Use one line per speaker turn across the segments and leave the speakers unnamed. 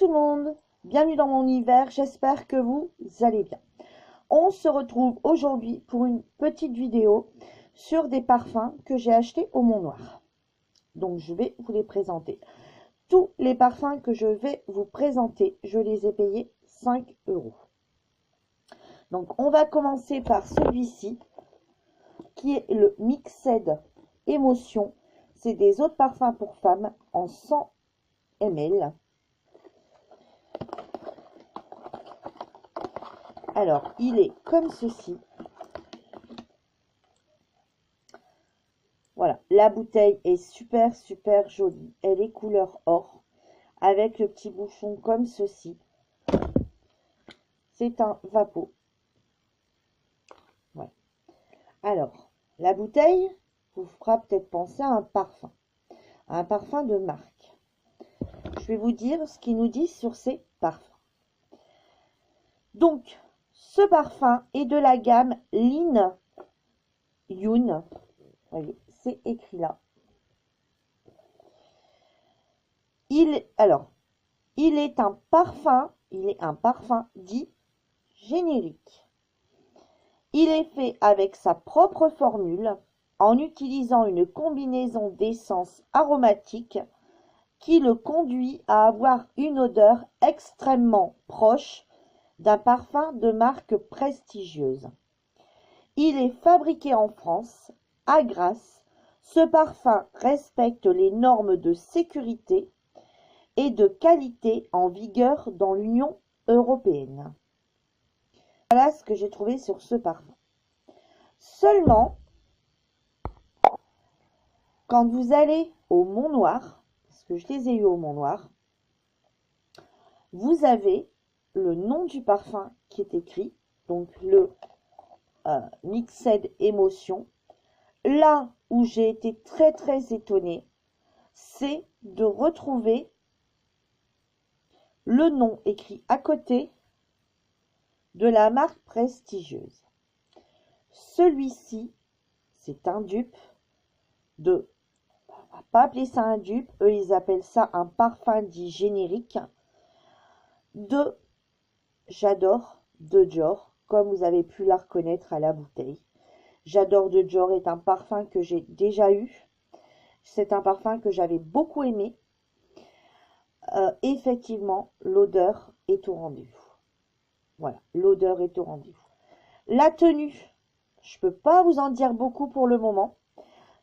tout le monde, bienvenue dans mon univers, j'espère que vous allez bien. On se retrouve aujourd'hui pour une petite vidéo sur des parfums que j'ai achetés au Mont Noir. Donc je vais vous les présenter. Tous les parfums que je vais vous présenter, je les ai payés 5 €. Donc on va commencer par celui-ci qui est le Mixed Émotion. C'est des eaux de parfum pour femmes en 100 ml. Alors, il est comme ceci. Voilà, la bouteille est super jolie. Elle est couleur or, avec le petit bouchon comme ceci. C'est un Vapeau. Voilà. Alors, la bouteille vous fera peut-être penser à un parfum de marque. Je vais vous dire ce qu'ils nous disent sur ces parfums. Donc, ce parfum est de la gamme Lin Yoon. Voyez, c'est écrit là. Il est un parfum dit générique. Il est fait avec sa propre formule en utilisant une combinaison d'essences aromatiques qui le conduit à avoir une odeur extrêmement proche d'un parfum de marque prestigieuse. Il est fabriqué en France, à Grasse. Ce parfum respecte les normes de sécurité et de qualité en vigueur dans l'Union européenne. Voilà ce que j'ai trouvé sur ce parfum. Seulement, quand vous allez au Mont Noir, parce que je les ai eu au Mont Noir, vous avez le nom du parfum qui est écrit, donc le Mixed Émotion. Là où j'ai été très étonnée, c'est de retrouver le nom écrit à côté de la marque prestigieuse. Celui-ci, c'est un dupe de, on va pas appeler ça un dupe, eux ils appellent ça un parfum dit générique, de J'adore de Dior, comme vous avez pu la reconnaître à la bouteille. J'adore de Dior est un parfum que j'ai déjà eu. C'est un parfum que j'avais beaucoup aimé. Effectivement, l'odeur est au rendez-vous. Voilà, l'odeur est au rendez-vous. La tenue, je ne peux pas vous en dire beaucoup pour le moment.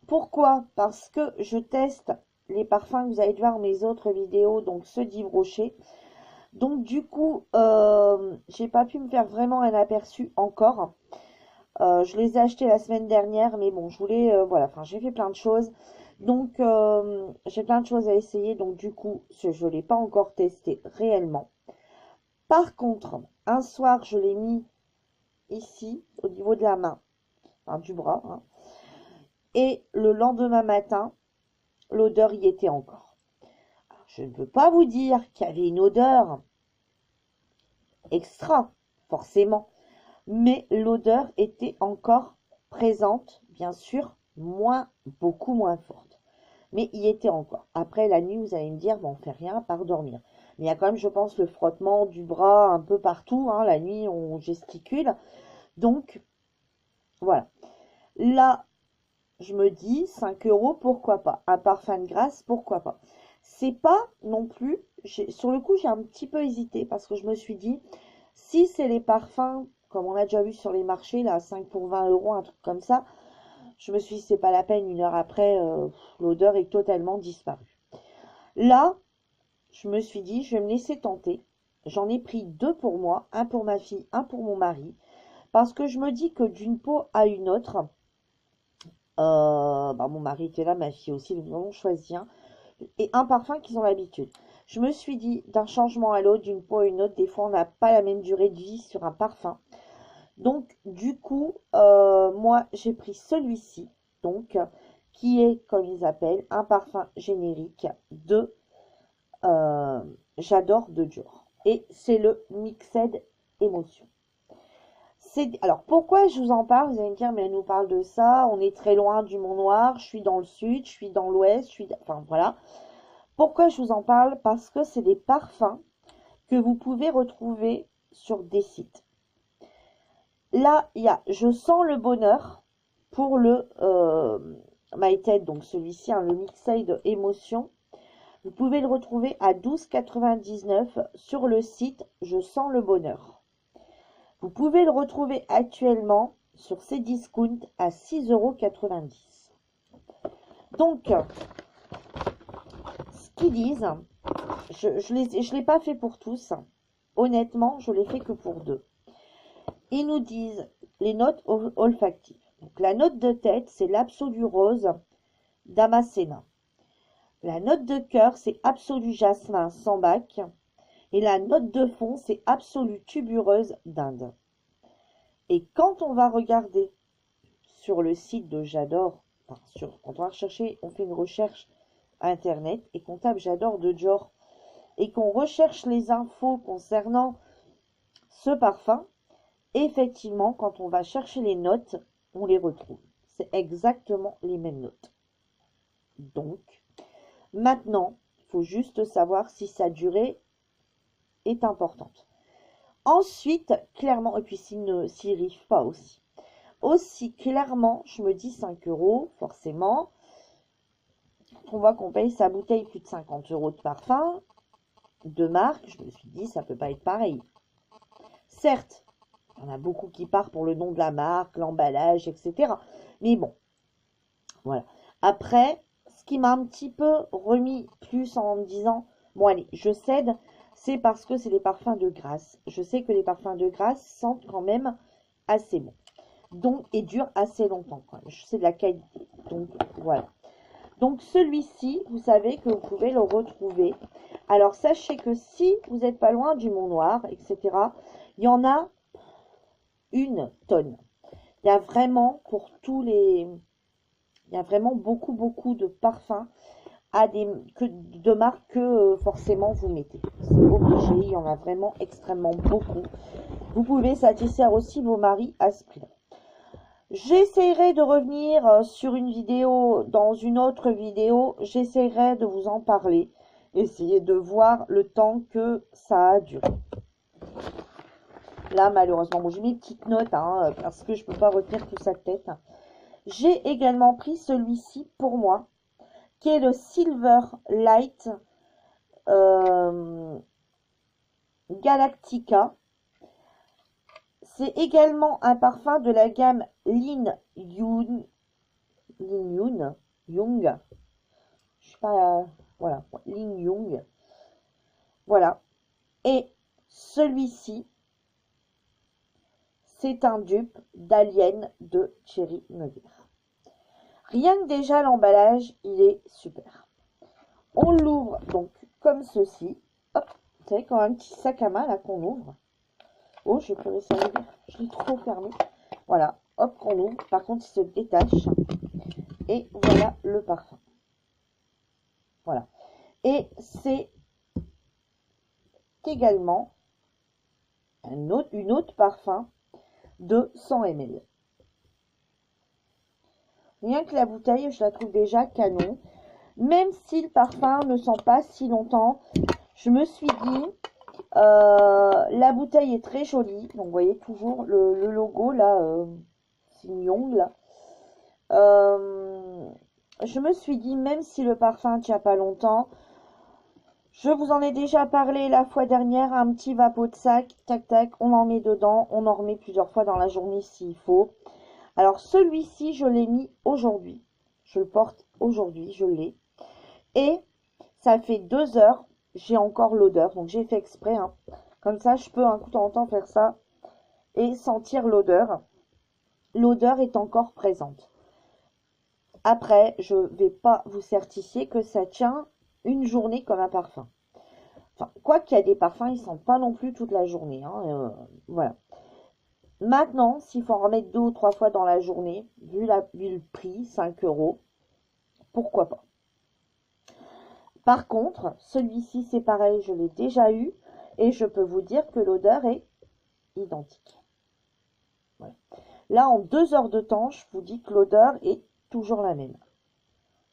Pourquoi? Parce que je teste les parfums que vous allez voir mes autres vidéos, donc ceux d'Yves Rocher. Donc du coup, j'ai pas pu me faire vraiment un aperçu encore. Je les ai achetés la semaine dernière, mais bon, je voulais, voilà, enfin, j'ai fait plein de choses. Donc, j'ai plein de choses à essayer. Donc, du coup, je ne l'ai pas encore testé réellement. Par contre, un soir, je l'ai mis ici, au niveau de la main, enfin, du bras. Hein, et le lendemain matin, l'odeur y était encore. Alors, je ne peux pas vous dire qu'il y avait une odeur extra, forcément. Mais l'odeur était encore présente, bien sûr, beaucoup moins forte. Mais il y était encore. Après, la nuit, vous allez me dire, bon, on fait rien à part dormir. Mais il y a quand même, je pense, le frottement du bras un peu partout. Hein, la nuit, on gesticule. Donc, voilà. Là, je me dis, 5 €, pourquoi pas? Un parfum de Grasse, pourquoi pas? C'est pas non plus... Sur le coup, j'ai un petit peu hésité parce que je me suis dit, si c'est les parfums comme on a déjà vu sur les marchés, là, 5 pour 20 €, un truc comme ça, je me suis dit, c'est pas la peine, une heure après, l'odeur est totalement disparue. Là, je me suis dit, je vais me laisser tenter. J'en ai pris 2 pour moi, un pour ma fille, un pour mon mari, parce que je me dis que d'une peau à une autre, mon mari était là, ma fille aussi, donc nous avons choisi un, et un parfum qu'ils ont l'habitude. Je me suis dit, d'un changement à l'autre, d'une peau à une autre, des fois on n'a pas la même durée de vie sur un parfum. Donc, du coup, moi, j'ai pris celui-ci, donc, qui est, comme ils appellent, un parfum générique de J'adore de Dior. Et c'est le Mixed Émotion. Alors, pourquoi je vous en parle? Vous allez me dire, mais elle nous parle de ça, on est très loin du Mont Noir, je suis dans le sud, je suis dans l'ouest, enfin, voilà. Pourquoi je vous en parle? Parce que c'est des parfums que vous pouvez retrouver sur des sites. Là, il y a Je sens le bonheur pour le My Ted, donc celui-ci, hein, le Mixaid Émotion. Vous pouvez le retrouver à 12,99 € sur le site Je sens le bonheur. Vous pouvez le retrouver actuellement sur Cdiscount à 6,90 €. Donc, ce qu'ils disent, je l'ai pas fait pour tous. Honnêtement, je l'ai fait que pour 2. Ils nous disent les notes olfactives. Donc, la note de tête, c'est l'Absolu Rose d'Amasena. La note de cœur, c'est Absolu Jasmin Sambac. Et la note de fond, c'est Absolue Tubereuse d'Inde. Et quand on va regarder sur le site de J'adore, enfin quand on va rechercher, on fait une recherche internet et qu'on tape J'adore de Dior et qu'on recherche les infos concernant ce parfum, effectivement, quand on va chercher les notes, on les retrouve. C'est exactement les mêmes notes. Donc, maintenant, il faut juste savoir si sa durée est importante. Ensuite, clairement, et puis s'il rive pas aussi. Aussi, clairement, je me dis 5 €, forcément. On voit qu'on paye sa bouteille plus de 50 € de parfum, de marque. Je me suis dit, ça peut pas être pareil. Certes, il y en a beaucoup qui partent pour le nom de la marque, l'emballage, etc. Mais bon, voilà. Après, ce qui m'a un petit peu remis plus en me disant, bon allez, je cède, c'est parce que c'est des parfums de Grasse. Je sais que les parfums de Grasse sentent quand même assez bon. Donc, et durent assez longtemps quand même. C'est de la qualité. Donc, voilà. Donc, celui-ci, vous savez que vous pouvez le retrouver. Alors, sachez que si vous n'êtes pas loin du Mont Noir, etc., il y en a une tonne. Il y a vraiment pour tous les... Il y a vraiment beaucoup, beaucoup de parfums de marques que forcément vous mettez. C'est obligé, il y en a vraiment extrêmement beaucoup. Vous pouvez satisfaire aussi vos maris à ce prix-là. J'essaierai de revenir sur une vidéo, dans une autre vidéo, j'essaierai de vous en parler. Essayez de voir le temps que ça a duré. Là, malheureusement, bon, j'ai mis une petite note, hein, parce que je ne peux pas retenir toute sa tête. J'ai également pris celui-ci pour moi, qui est le Silver Light Galactica. C'est également un parfum de la gamme Lin Young. Je sais pas, voilà, Lin Young. Voilà. Et celui-ci, c'est un dupe d'Alien de Thierry Mugler. Rien que déjà l'emballage, il est super. On l'ouvre donc comme ceci. Hop, vous savez, comme un petit sac à main là qu'on ouvre. Oh, je peux laisser ouvrir. Je l'ai trop fermé. Voilà, hop, qu'on ouvre. Par contre, il se détache. Et voilà le parfum. Voilà. Et c'est également une autre parfum de 100 ml. Rien que la bouteille, je la trouve déjà canon. Même si le parfum ne sent pas si longtemps, je me suis dit, la bouteille est très jolie. Donc, vous voyez toujours le logo, là, Young, là. Je me suis dit, même si le parfum ne tient pas longtemps, je vous en ai déjà parlé la fois dernière, un petit vapeau de sac, tac tac, on en met dedans, on en remet plusieurs fois dans la journée s'il faut. Alors celui-ci, je l'ai mis aujourd'hui. Je le porte aujourd'hui, je l'ai. Et ça fait 2 heures, j'ai encore l'odeur. Donc j'ai fait exprès. Hein. Comme ça, je peux un coup de temps en temps faire ça et sentir l'odeur. L'odeur est encore présente. Après, je ne vais pas vous certifier que ça tient une journée comme un parfum. Enfin, quoi qu'il y a des parfums, ils ne sentent pas non plus toute la journée. Hein, voilà. Maintenant, s'il faut en remettre 2 ou 3 fois dans la journée, vu le prix, 5 €, pourquoi pas. Par contre, celui-ci, c'est pareil, je l'ai déjà eu. Et je peux vous dire que l'odeur est identique. Voilà. Là, en 2 heures de temps, je vous dis que l'odeur est toujours la même.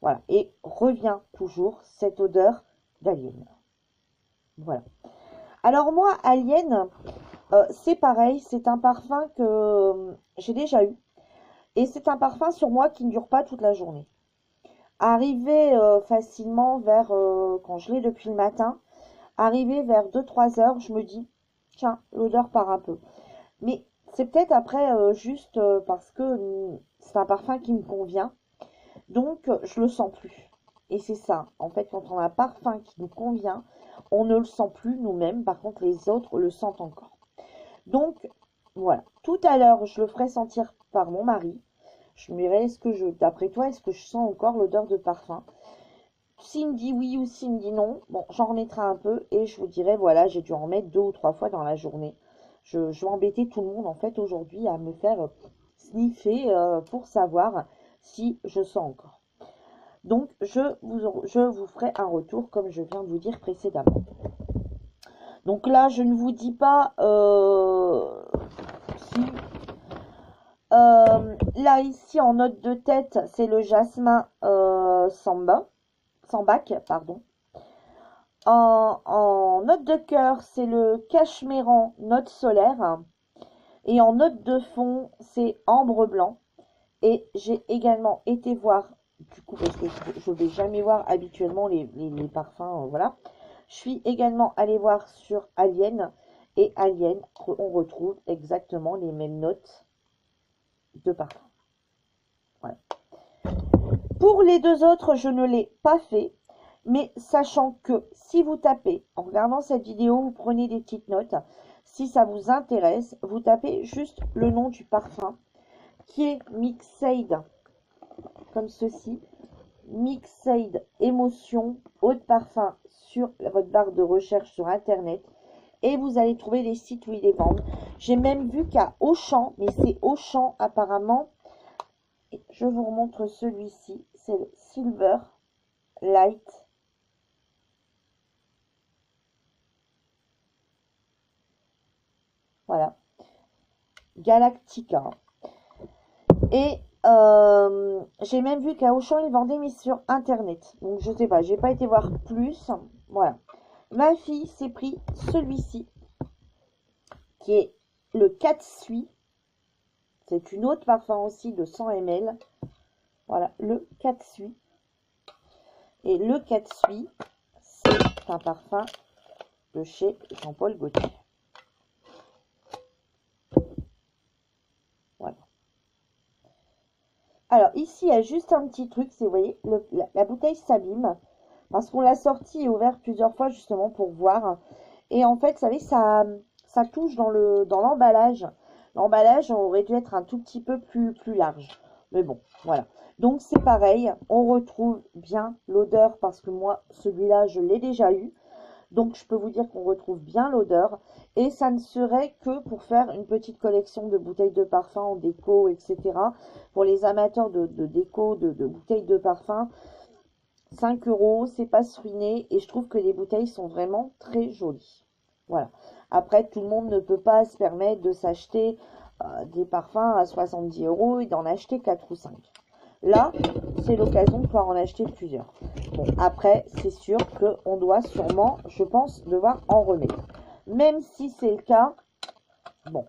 Voilà. Et revient toujours cette odeur d'alien. Voilà. Alors moi, Alien, c'est pareil, c'est un parfum que j'ai déjà eu. Et c'est un parfum sur moi qui ne dure pas toute la journée. Arrivé facilement vers, quand je l'ai depuis le matin, arrivé vers 2-3 heures, je me dis, tiens, l'odeur part un peu. Mais c'est peut-être après juste parce que c'est un parfum qui me convient. Donc, je le sens plus. Et c'est ça. En fait, quand on a un parfum qui nous convient, on ne le sent plus nous-mêmes. Par contre, les autres le sentent encore. Donc, voilà. Tout à l'heure, je le ferai sentir par mon mari. Je me dirai, d'après toi, est-ce que je sens encore l'odeur de parfum? S'il me dit oui ou s'il me dit non, bon, j'en remettrai un peu et je vous dirai, voilà, j'ai dû en mettre 2 ou 3 fois dans la journée. Je vais embêter tout le monde, en fait, aujourd'hui, à me faire sniffer pour savoir si je sens encore. Donc, je vous ferai un retour, comme je viens de vous dire précédemment. Donc là, je ne vous dis pas si... là, ici, en note de tête, c'est le jasmin sambac, pardon. En note de cœur, c'est le cachemiran note solaire. Et en note de fond, c'est ambre blanc. Et j'ai également été voir, du coup, parce que je ne vais jamais voir habituellement les parfums, voilà. Je suis également allée voir sur Alien. Et Alien, on retrouve exactement les mêmes notes de parfum. Voilà. Pour les deux autres, je ne l'ai pas fait. Mais sachant que si vous tapez, en regardant cette vidéo, vous prenez des petites notes. Si ça vous intéresse, vous tapez juste le nom du parfum qui est Mixade, comme ceci. Mixade Émotion Eau de Parfum sur votre barre de recherche sur internet et vous allez trouver les sites où ils les vendent. J'ai même vu qu'à Auchan, mais c'est Auchan apparemment, et je vous remontre celui-ci, c'est le Silver Light. Voilà, Galactica. Et j'ai même vu qu'à Auchan ils vendaient mais sur internet, donc je sais pas, j'ai pas été voir plus. Voilà, ma fille s'est pris celui-ci qui est le Katsui. C'est une autre parfum aussi de 100 ml. Voilà, le Katsui. Et le Katsui, c'est un parfum de chez Jean-Paul Gaultier. Voilà. Alors ici, il y a juste un petit truc, c'est, vous voyez, la bouteille s'abîme. Parce qu'on l'a sortie et ouverte plusieurs fois justement pour voir. Et en fait, vous savez, ça touche dans l'emballage. L'emballage aurait dû être un tout petit peu plus large. Mais bon, voilà. Donc c'est pareil, on retrouve bien l'odeur parce que moi, celui-là, je l'ai déjà eu. Donc je peux vous dire qu'on retrouve bien l'odeur. Et ça ne serait que pour faire une petite collection de bouteilles de parfum en déco, etc. Pour les amateurs de déco, de bouteilles de parfum. 5 €, c'est pas se ruiner et je trouve que les bouteilles sont vraiment très jolies. Voilà. Après, tout le monde ne peut pas se permettre de s'acheter des parfums à 70 € et d'en acheter 4 ou 5. Là, c'est l'occasion de pouvoir en acheter plusieurs. Bon, après, c'est sûr qu'on doit sûrement, je pense, devoir en remettre. Même si c'est le cas, bon,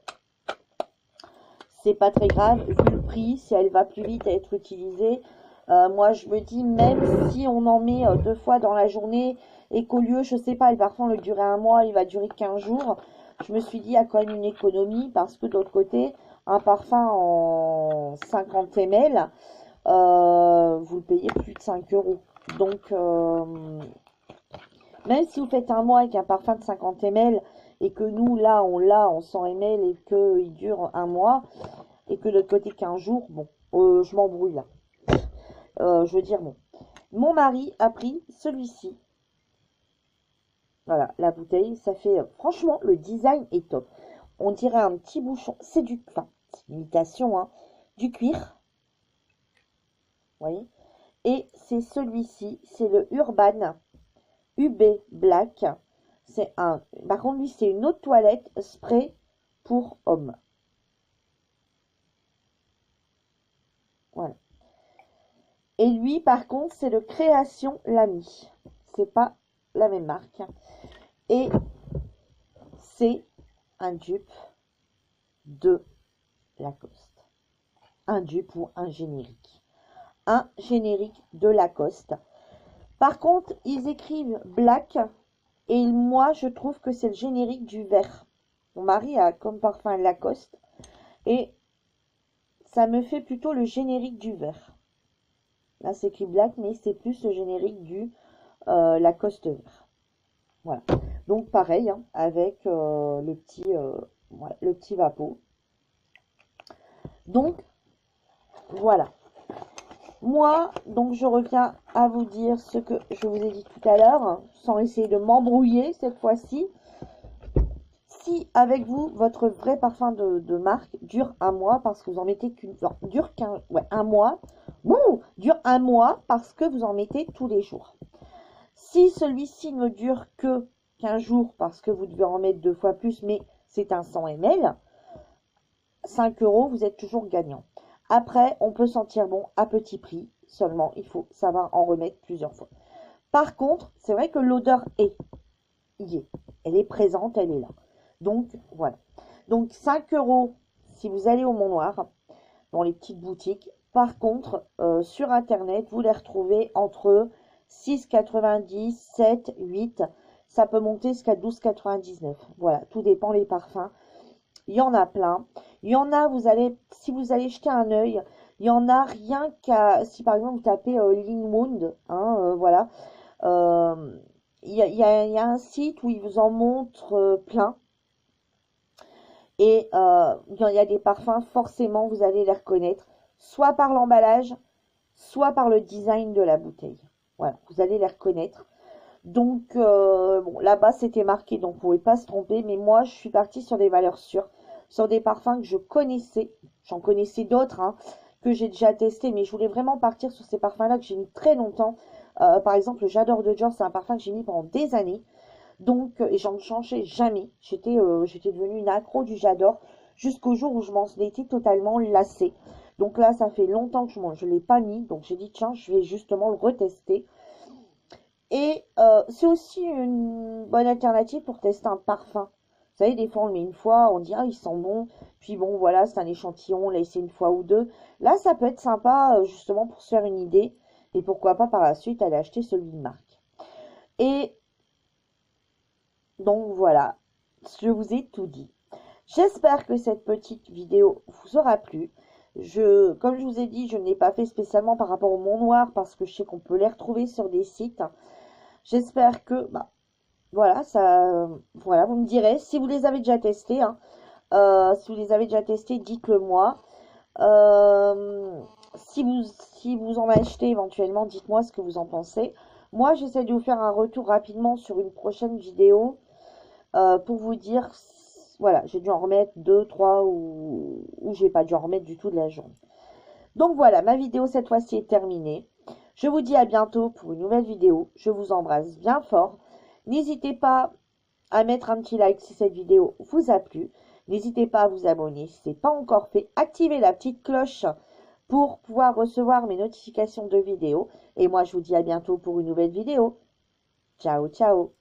c'est pas très grave, vu le prix, si elle va plus vite à être utilisée. Moi, je me dis, même si on en met 2 fois dans la journée et qu'au lieu, je sais pas, le parfum le durer un mois, il va durer 15 jours, je me suis dit, il y a quand même une économie parce que d'autre côté, un parfum en 50 ml, vous le payez plus de 5 €. Donc, même si vous faites un mois avec un parfum de 50 ml et que nous, là, on l'a en 100 ml et qu'il dure un mois et que de l'autre côté 15 jours, bon, je m'embrouille là. Je veux dire, bon. Mon mari a pris celui-ci. Voilà, la bouteille, ça fait... franchement, le design est top. On dirait un petit bouchon. C'est du... Enfin, c'est une imitation, hein. Du cuir. Vous voyez. Et c'est celui-ci. C'est le Urban UB Black. C'est un... Par contre, lui, c'est une eau de toilette spray pour hommes. Voilà. Et lui, par contre, c'est le Création Lamy. C'est pas la même marque. Et c'est un dupe de Lacoste. Un dupe ou un générique. Un générique de Lacoste. Par contre, ils écrivent black et moi, je trouve que c'est le générique du vert. Mon mari a comme parfum Lacoste et ça me fait plutôt le générique du vert. Là, c'est écrit black, mais c'est plus le générique du Lacoste vert. Voilà. Donc, pareil, hein, avec voilà, le petit Vapeau. Donc, voilà. Moi, donc, je reviens à vous dire ce que je vous ai dit tout à l'heure, hein, sans essayer de m'embrouiller cette fois-ci. Si avec vous, votre vrai parfum de marque dure un mois parce que vous en mettez qu'une... Non, dure un mois. Wouh, dure un mois parce que vous en mettez tous les jours. Si celui-ci ne dure que 15 jours parce que vous devez en mettre 2 fois plus, mais c'est un 100 ml, 5 €, vous êtes toujours gagnant. Après, on peut sentir bon à petit prix, seulement il faut savoir en remettre plusieurs fois. Par contre, c'est vrai que l'odeur y est. Elle est présente, elle est là. Donc, voilà. Donc, 5 € si vous allez au Mont Noir, dans les petites boutiques. Par contre, sur Internet, vous les retrouvez entre 6,90, 7, 8. Ça peut monter jusqu'à 12,99. Voilà, tout dépend les parfums. Il y en a plein. Il y en a, si vous allez jeter un œil, il y en a rien qu'à, si par exemple vous tapez Lingmund, hein, voilà, il y a un site où il vous en montre plein. Et il y a des parfums, forcément, vous allez les reconnaître, soit par l'emballage, soit par le design de la bouteille. Voilà, vous allez les reconnaître. Donc, bon, là-bas, c'était marqué, donc vous ne pouvez pas se tromper. Mais moi, je suis partie sur des valeurs sûres, sur des parfums que je connaissais. J'en connaissais d'autres, hein, que j'ai déjà testé, mais je voulais vraiment partir sur ces parfums-là que j'ai mis très longtemps. Par exemple, le J'adore de Dior, c'est un parfum que j'ai mis pendant des années. Donc, et j'en changeais jamais. J'étais devenue une accro du J'adore jusqu'au jour où je m'en étais totalement lassée. Donc là, ça fait longtemps que je ne l'ai pas mis. Donc, j'ai dit, tiens, je vais justement le retester. Et c'est aussi une bonne alternative pour tester un parfum. Vous savez, des fois, on le met une fois, on dit, ah, il sent bon. Puis bon, voilà, c'est un échantillon, on l'a essayé une fois ou deux. Là, ça peut être sympa, justement, pour se faire une idée. Et pourquoi pas, par la suite, aller acheter celui de marque. Et donc voilà, je vous ai tout dit. J'espère que cette petite vidéo vous aura plu. Comme je vous ai dit, je ne l'ai pas fait spécialement par rapport au Mont Noir parce que je sais qu'on peut les retrouver sur des sites. J'espère que, voilà, voilà, vous me direz si vous les avez déjà testés. Hein, si vous les avez déjà testés, dites-le moi. Si vous en achetez éventuellement, dites-moi ce que vous en pensez. Moi, j'essaie de vous faire un retour rapidement sur une prochaine vidéo. Pour vous dire, voilà, j'ai dû en remettre 2, 3 ou j'ai pas dû en remettre du tout de la journée. Donc voilà, ma vidéo cette fois-ci est terminée. Je vous dis à bientôt pour une nouvelle vidéo. Je vous embrasse bien fort. N'hésitez pas à mettre un petit like si cette vidéo vous a plu. N'hésitez pas à vous abonner si ce n'est pas encore fait. Activez la petite cloche pour pouvoir recevoir mes notifications de vidéos. Et moi, je vous dis à bientôt pour une nouvelle vidéo. Ciao, ciao.